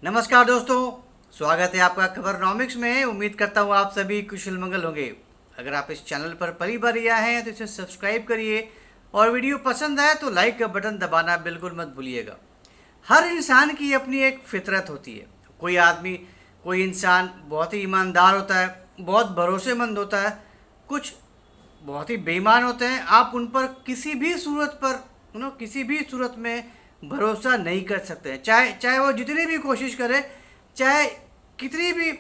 नमस्कार दोस्तों, स्वागत है आपका खबरनॉमिक्स में। उम्मीद करता हूँ आप सभी कुशल मंगल होंगे। अगर आप इस चैनल पर पहली बार आए हैं तो इसे सब्सक्राइब करिए और वीडियो पसंद आए तो लाइक का बटन दबाना बिल्कुल मत भूलिएगा। हर इंसान की अपनी एक फितरत होती है। कोई इंसान बहुत ही ईमानदार होता है, बहुत भरोसेमंद होता है, कुछ बहुत ही बेईमान होते हैं। आप उन पर किसी भी सूरत में भरोसा नहीं कर सकते हैं, चाहे चाहे वो जितनी भी कोशिश करे, चाहे कितनी भी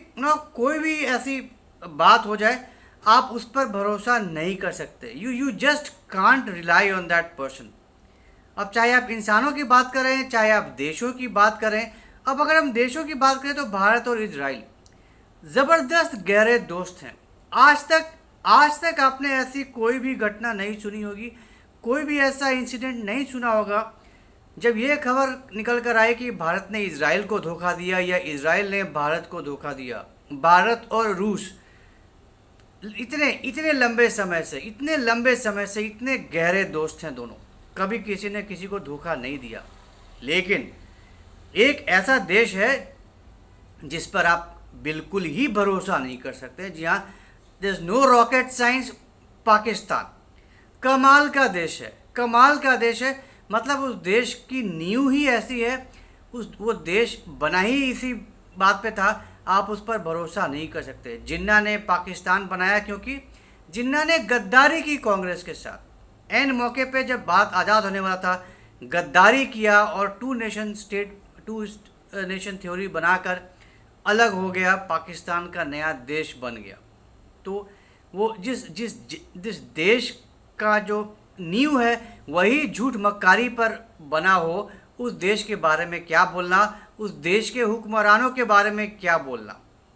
कोई भी ऐसी बात हो जाए, आप उस पर भरोसा नहीं कर सकते। You just can't rely on that person. अब चाहे आप इंसानों की बात करें, चाहे आप देशों की बात करें। अब अगर हम देशों की बात करें तो भारत और इजराइल ज़बरदस्त गहरे दोस्त हैं। आज तक आपने ऐसी कोई भी घटना नहीं सुनी होगी, कोई भी ऐसा इंसिडेंट नहीं सुना होगा जब ये खबर निकल कर आए कि भारत ने इजराइल को धोखा दिया या इजराइल ने भारत को धोखा दिया। भारत और रूस इतने लंबे समय से इतने गहरे दोस्त हैं दोनों। कभी किसी ने किसी को धोखा नहीं दिया। लेकिन एक ऐसा देश है जिस पर आप बिल्कुल ही भरोसा नहीं कर सकते। जी हाँ, this no rocket science. Pakistan कमाल का देश है। मतलब उस देश की नींव ही ऐसी है, वो देश बना ही इसी बात पे था। आप उस पर भरोसा नहीं कर सकते। जिन्ना ने पाकिस्तान बनाया क्योंकि जिन्ना ने गद्दारी की कांग्रेस के साथ। एन मौके पे जब बात आज़ाद होने वाला था, गद्दारी किया और टू नेशन थ्योरी बनाकर अलग हो गया, पाकिस्तान का नया देश बन गया। तो वो जिस देश का जो नींव है वही झूठ मक्कारी पर बना हो, उस देश के बारे में क्या बोलना, उस देश के हुक्मरानों के बारे में क्या बोलना,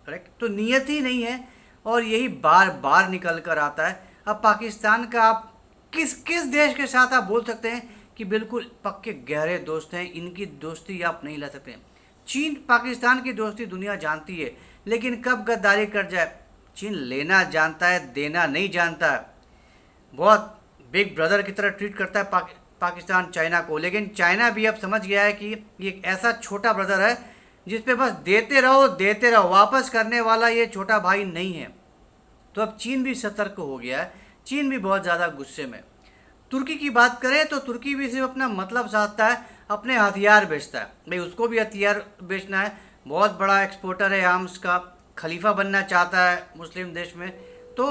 करेक्ट? तो नीयत ही नहीं है और यही बार बार निकल कर आता है। अब पाकिस्तान का आप किस देश के साथ आप बोल सकते हैं कि बिल्कुल पक्के गहरे दोस्त हैं, इनकी दोस्ती आप नहीं ला सकते हैं। चीन पाकिस्तान की दोस्ती दुनिया जानती है, लेकिन कब गद्दारी कर जाए, चीन लेना जानता है, देना नहीं जानता है। बहुत बिग ब्रदर की तरह ट्रीट करता है पाकिस्तान चाइना को। लेकिन चाइना भी अब समझ गया है कि ये एक ऐसा छोटा ब्रदर है जिस पे बस देते रहो, वापस करने वाला ये छोटा भाई नहीं है। तो अब चीन भी सतर्क हो गया है, चीन भी बहुत ज़्यादा गुस्से में। तुर्की की बात करें तो तुर्की भी सिर्फ अपना मतलब साधता है, अपने हथियार बेचता है। भाई उसको भी हथियार बेचना है, बहुत बड़ा एक्सपोर्टर है आर्म्स का, खलीफा बनना चाहता है मुस्लिम देश में। तो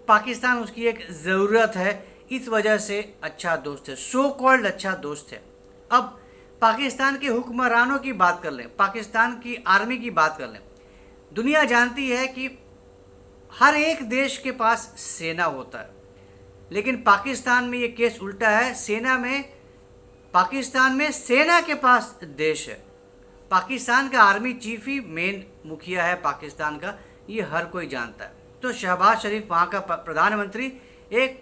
पाकिस्तान उसकी एक ज़रूरत है, इस वजह से अच्छा दोस्त है, सो कॉल्ड अच्छा दोस्त है। अब पाकिस्तान के हुक्मरानों की बात कर लें, पाकिस्तान की आर्मी की बात कर लें। दुनिया जानती है कि हर एक देश के पास सेना होता है, लेकिन पाकिस्तान में ये केस उल्टा है। पाकिस्तान में सेना के पास देश है। पाकिस्तान का आर्मी चीफ ही मेन मुखिया है पाकिस्तान का, ये हर कोई जानता है। तो शहबाज शरीफ वहाँ का प्रधानमंत्री एक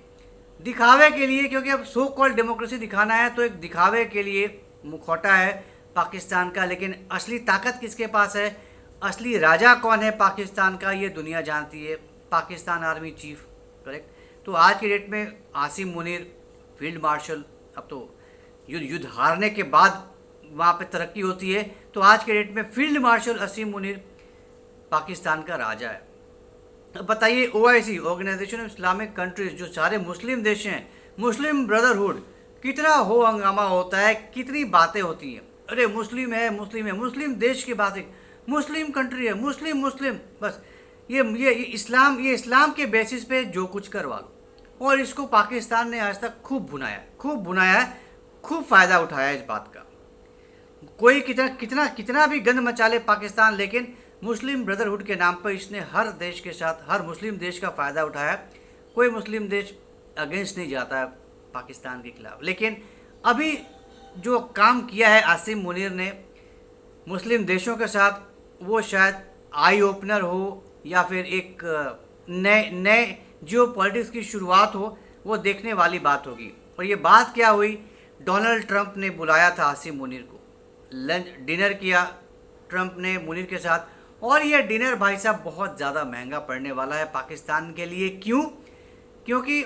दिखावे के लिए, क्योंकि अब सो कॉल्ड डेमोक्रेसी दिखाना है, तो एक दिखावे के लिए मुखौटा है पाकिस्तान का। लेकिन असली ताकत किसके पास है, असली राजा कौन है पाकिस्तान का, ये दुनिया जानती है, पाकिस्तान आर्मी चीफ, करेक्ट? तो आज की डेट में आसिम मुनीर फील्ड मार्शल, अब तो युद्ध हारने के बाद वहाँ पे तरक्की होती है, तो आज के डेट में फील्ड मार्शल आसिम मुनीर पाकिस्तान का राजा है। अब बताइए, OIC, organisation of Islamic countries, जो सारे मुस्लिम देश हैं, मुस्लिम ब्रदरहुड, कितना हो हंगामा होता है, कितनी बातें होती हैं। अरे मुस्लिम है, मुस्लिम देश की बात है, मुस्लिम कंट्री है, मुस्लिम, बस ये इस्लाम के बेसिस पे जो कुछ करवा लो। और इसको पाकिस्तान ने आज तक खूब भुनाया है, खूब फ़ायदा उठाया है इस बात का। कोई कितना भी गंद मचा ले पाकिस्तान, लेकिन मुस्लिम ब्रदरहुड के नाम पर इसने हर देश के साथ, हर मुस्लिम देश का फ़ायदा उठाया। कोई मुस्लिम देश अगेंस्ट नहीं जाता है पाकिस्तान के खिलाफ। लेकिन अभी जो काम किया है आसिम मुनीर ने मुस्लिम देशों के साथ, वो शायद आई ओपनर हो या फिर एक नए जियो पॉलिटिक्स की शुरुआत हो, वो देखने वाली बात होगी। और ये बात क्या हुई, डोनाल्ड ट्रंप ने बुलाया था आसिम मुनीर को, लंच डिनर किया ट्रंप ने मुनीर के साथ, और ये डिनर भाई साहब बहुत ज़्यादा महंगा पड़ने वाला है पाकिस्तान के लिए। क्यों? क्योंकि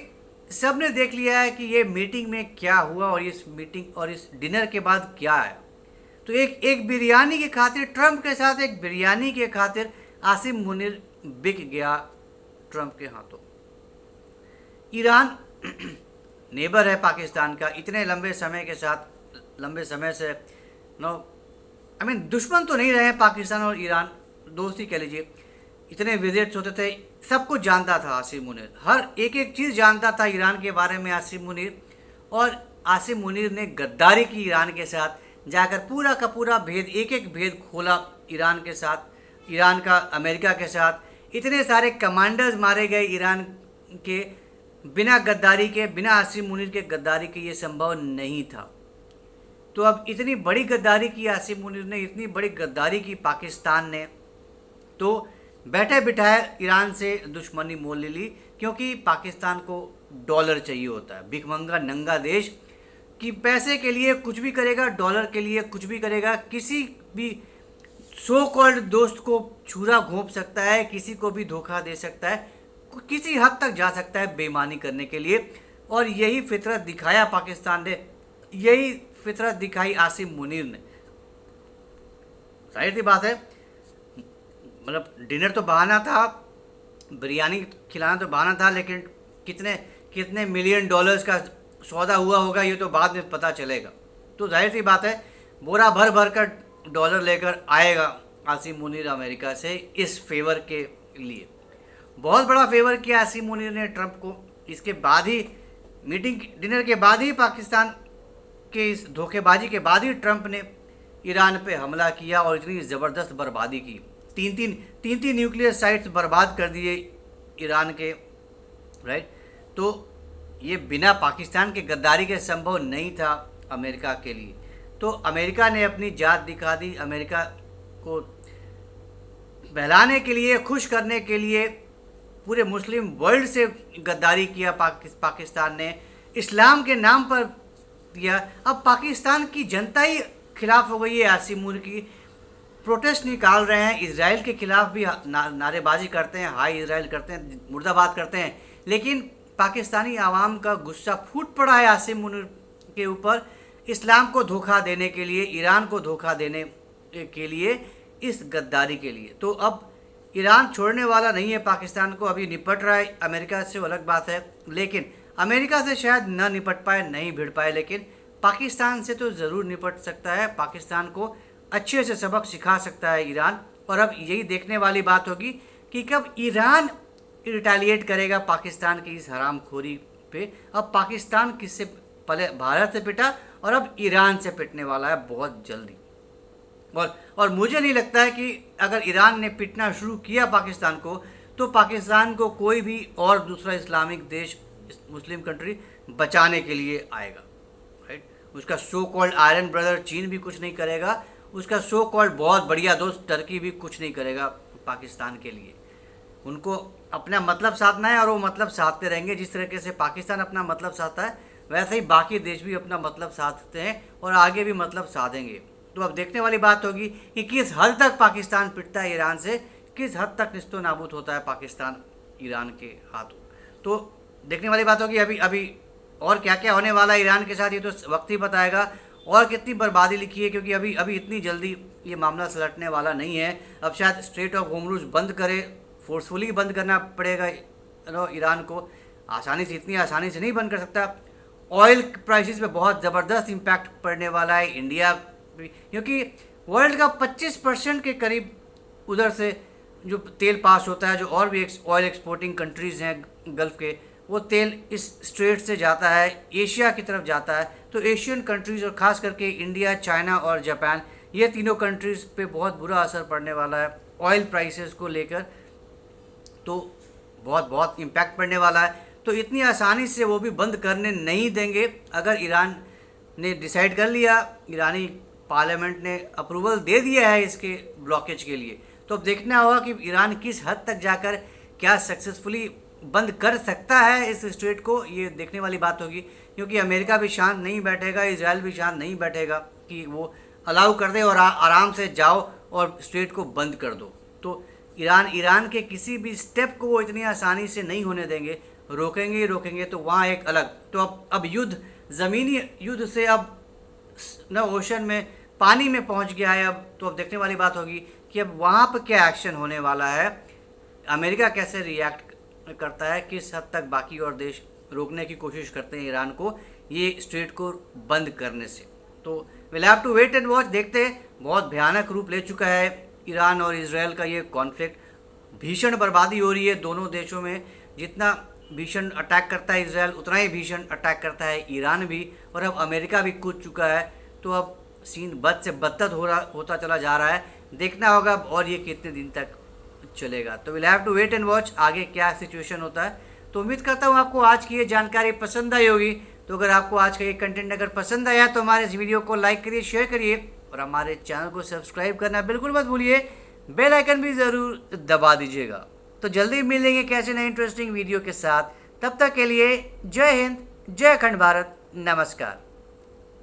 सब ने देख लिया है कि ये मीटिंग में क्या हुआ और इस डिनर के बाद क्या है। तो एक बिरयानी की खातिर, ट्रंप के साथ एक बिरयानी के खातिर आसिम मुनीर बिक गया ट्रंप के हाथों। ईरान नेबर है पाकिस्तान का, इतने लंबे समय से नो दुश्मन तो नहीं रहे पाकिस्तान और ईरान, दोस्त ही कह लीजिए। इतने विजिट्स होते थे, सब कुछ जानता था आसिम मुनीर, हर एक चीज़ जानता था ईरान के बारे में आसिम मुनीर। और आसिम मुनीर ने गद्दारी की ईरान के साथ, जाकर पूरा का पूरा भेद, एक भेद खोला ईरान के साथ, ईरान का अमेरिका के साथ। इतने सारे कमांडर्स मारे गए ईरान के, बिना गद्दारी के, बिना आसिम मुनीर के गद्दारी के ये संभव नहीं था। तो अब इतनी बड़ी गद्दारी की आसिम मुनीर ने, इतनी बड़ी गद्दारी की पाकिस्तान ने, तो बैठे बिठाए ईरान से दुश्मनी मोल ले ली, क्योंकि पाकिस्तान को डॉलर चाहिए होता है। भिखमंगा नंगा देश कि पैसे के लिए कुछ भी करेगा, डॉलर के लिए कुछ भी करेगा, किसी भी सो कॉल्ड दोस्त को छुरा घोंप सकता है, किसी को भी धोखा दे सकता है, किसी हद तक जा सकता है बेईमानी करने के लिए। और यही फितरत दिखाया पाकिस्तान ने, यही फितरत दिखाई आसिम मुनीर ने। जाहिर सी बात है, मतलब डिनर तो बहाना था, बिरयानी खिलाना तो बहाना था, लेकिन कितने मिलियन डॉलर्स का सौदा हुआ होगा ये तो बाद में पता चलेगा। तो जाहिर सी बात है, बोरा भर भर कर डॉलर लेकर आएगा आसिम मुनीर अमेरिका से इस फेवर के लिए। बहुत बड़ा फेवर किया आसिम मुनीर ने ट्रंप को। इसके बाद ही, मीटिंग डिनर के बाद ही, पाकिस्तान के इस धोखेबाजी के बाद ही ट्रंप ने ईरान पे हमला किया और इतनी ज़बरदस्त बर्बादी की। तीन न्यूक्लियर साइट्स बर्बाद कर दिए ईरान के, राइट। तो ये बिना पाकिस्तान के गद्दारी के संभव नहीं था अमेरिका के लिए। तो अमेरिका ने अपनी जात दिखा दी। अमेरिका को बहलाने के लिए, खुश करने के लिए पूरे मुस्लिम वर्ल्ड से गद्दारी किया पाकिस्तान ने, इस्लाम के नाम पर दिया। अब पाकिस्तान की जनता ही खिलाफ हो गई है आसिम मुनीर की, प्रोटेस्ट निकाल रहे हैं, इजराइल के खिलाफ भी नारेबाजी करते हैं, हाई इजराइल करते हैं, मुर्दाबाद करते हैं। लेकिन पाकिस्तानी आवाम का गुस्सा फूट पड़ा है आसिम मुनीर के ऊपर, इस्लाम को धोखा देने के लिए, ईरान को धोखा देने के लिए, इस गद्दारी के लिए। तो अब ईरान छोड़ने वाला नहीं है पाकिस्तान को, अभी निपट रहा है अमेरिका से, वो अलग बात है। लेकिन अमेरिका से शायद न निपट पाए, नहीं भिड़ पाए, लेकिन पाकिस्तान से तो ज़रूर निपट सकता है। पाकिस्तान को अच्छे से सबक सिखा सकता है ईरान। और अब यही देखने वाली बात होगी कि कब ईरान रिटेलिएट करेगा पाकिस्तान की इस हरामखोरी पे। अब पाकिस्तान किससे, पहले भारत से पिटा और अब ईरान से पिटने वाला है बहुत जल्दी। और मुझे नहीं लगता है कि अगर ईरान ने पिटना शुरू किया पाकिस्तान को, तो पाकिस्तान को कोई भी और दूसरा इस्लामिक देश, मुस्लिम कंट्री बचाने के लिए आएगा, राइट। उसका सो कॉल्ड आयरन ब्रदर चीन भी कुछ नहीं करेगा, उसका सो कॉल्ड बहुत बढ़िया दोस्त टर्की भी कुछ नहीं करेगा पाकिस्तान के लिए। उनको अपना मतलब साधना है और वो मतलब साधते रहेंगे। जिस तरीके से पाकिस्तान अपना मतलब साधता है, वैसे ही बाकी देश भी अपना मतलब साधते हैं और आगे भी मतलब साधेंगे। तो अब देखने वाली बात होगी कि किस हद तक पाकिस्तान पिटता है ईरान से, किस हद तक निस्तो नाबूद होता है पाकिस्तान ईरान के हाथों। तो देखने वाली बात होगी अभी और क्या क्या होने वाला है ईरान के साथ, ये तो वक्त ही बताएगा। और कितनी बर्बादी लिखी है, क्योंकि अभी इतनी जल्दी ये मामला सलटने वाला नहीं है। अब शायद स्ट्रेट ऑफ होर्मुज़ बंद करे, फोर्सफुली बंद करना पड़ेगा ईरान को, इतनी आसानी से नहीं बंद कर सकता। ऑयल प्राइसेस पे बहुत ज़बरदस्त इम्पैक्ट पड़ने वाला है इंडिया, क्योंकि वर्ल्ड का 25% के करीब उधर से जो तेल पास होता है, जो और भी ऑयल एक्सपोर्टिंग कंट्रीज़ हैं गल्फ़ के, वो तेल इस स्ट्रेट से जाता है, एशिया की तरफ जाता है। तो एशियन कंट्रीज़ और ख़ास करके इंडिया, चाइना और जापान, ये तीनों कंट्रीज़ पे बहुत बुरा असर पड़ने वाला है ऑयल प्राइसेस को लेकर। तो बहुत इम्पैक्ट पड़ने वाला है। तो इतनी आसानी से वो भी बंद करने नहीं देंगे। अगर ईरान ने डिसाइड कर लिया, ईरानी पार्लियामेंट ने अप्रूवल दे दिया है इसके ब्लॉकेज के लिए, तो अब देखना होगा कि ईरान किस हद तक जाकर क्या सक्सेसफुली बंद कर सकता है इस स्ट्रेट को। ये देखने वाली बात होगी, क्योंकि अमेरिका भी शांत नहीं बैठेगा, इजराइल भी शांत नहीं बैठेगा कि वो अलाउ कर दे और आराम से जाओ और स्ट्रेट को बंद कर दो। तो ईरान के किसी भी स्टेप को वो इतनी आसानी से नहीं होने देंगे, रोकेंगे तो वहाँ एक अलग। तो अब युद्ध, ज़मीनी युद्ध से अब न ओशन में पानी में पहुंच गया है अब, तो अब देखने वाली बात होगी कि अब वहाँ पर क्या एक्शन होने वाला है, अमेरिका कैसे रिएक्ट करता है, किस हद तक बाकी और देश रोकने की कोशिश करते हैं ईरान को ये स्ट्रेट को बंद करने से। तो will have to wait and watch. देखते हैं, बहुत भयानक रूप ले चुका है ईरान और इजराइल का ये कॉन्फ्लिक्ट। भीषण बर्बादी हो रही है दोनों देशों में। जितना भीषण अटैक करता है इजराइल, उतना ही भीषण अटैक करता है ईरान भी, और अब अमेरिका भी कूद चुका है। तो अब सीन बद से बदतर होता चला जा रहा है। देखना होगा अब और ये कितने दिन तक चलेगा। तो will have to wait and watch आगे क्या सिचुएशन होता है। तो उम्मीद करता हूँ आपको आज की ये जानकारी पसंद आई होगी। तो अगर आपको आज का ये कंटेंट अगर पसंद आया तो हमारे इस वीडियो को लाइक करिए, शेयर करिए और हमारे चैनल को सब्सक्राइब करना बिल्कुल मत भूलिए। बेल आइकन भी ज़रूर दबा दीजिएगा। तो जल्दी मिलेंगे कैसे नए इंटरेस्टिंग वीडियो के साथ। तब तक के लिए जय हिंद, जय अखंड भारत, नमस्कार।